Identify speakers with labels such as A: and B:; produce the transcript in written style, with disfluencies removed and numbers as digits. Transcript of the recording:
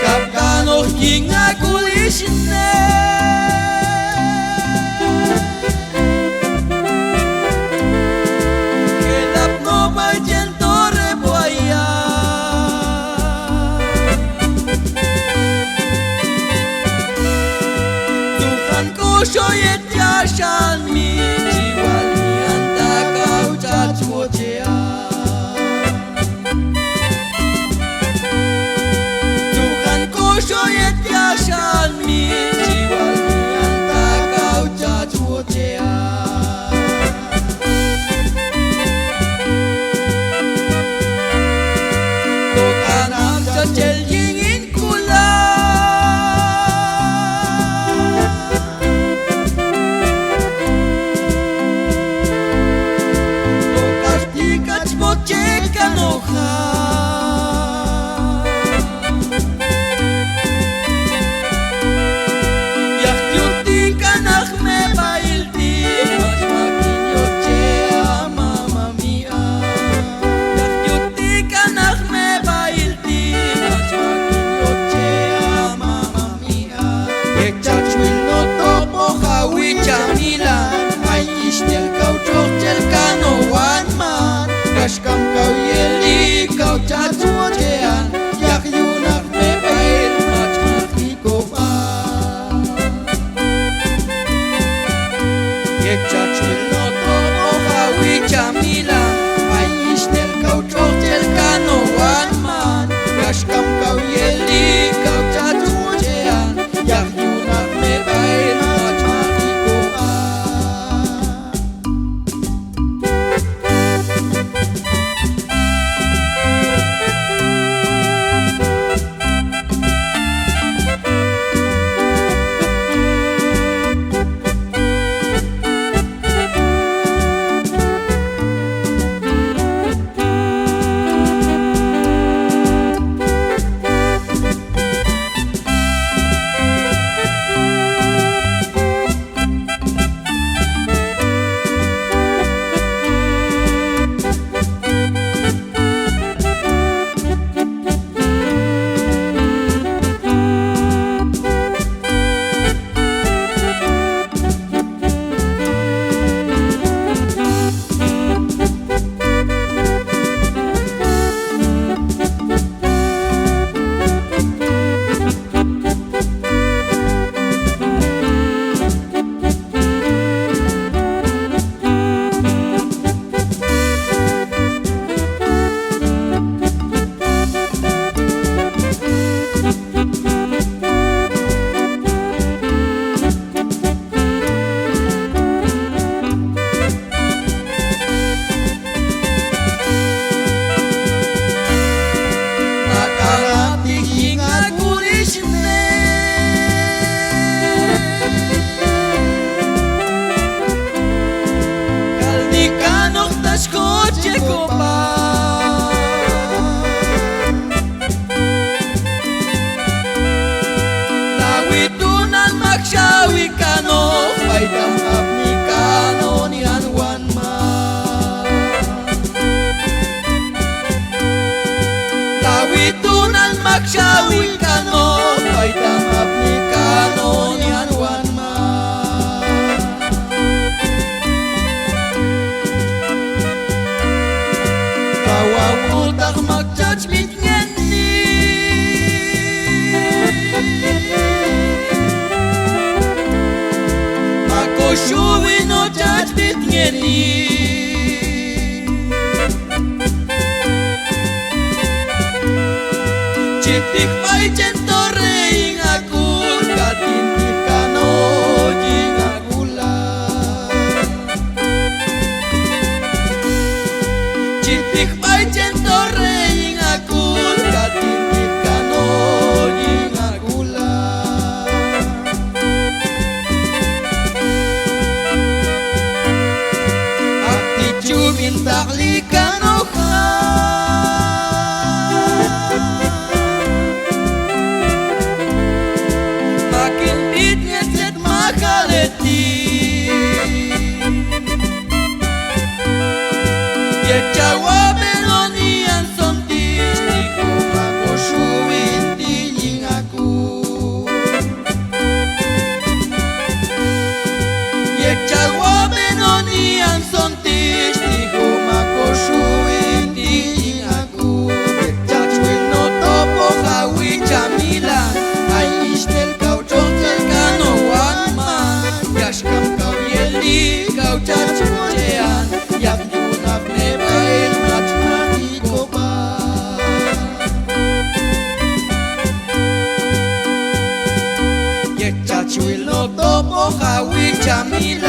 A: Kapkano kinga kulishine Kelap no bajento reboya Tuhan ko shoyet yashan mi jiwali anta kau chachmochea Shoyet yashan mi jiwali anta kau chachmochea Tokanam chachel yingin kula Tokashti kachmoche kanoha Kashkam kau yeli kau chachmochean Yak yunak me bail mach makikopa Yek chachwil no tomo hawi chamila Aish del kau chochel kano one man Kashkam kau yeli kau chachmochean Yak yunak me bail mach makikopa Shawi kano paitang aplikano nian wan ma Kawawu tak magjudge mit ngeni Ako shuwi no judge mit ngeni Citik pai centore ingaku katintik kano jingagula Citik pai centore ingaku katintik kano jingagula Akti cubin takli kano Ye jawab Chamila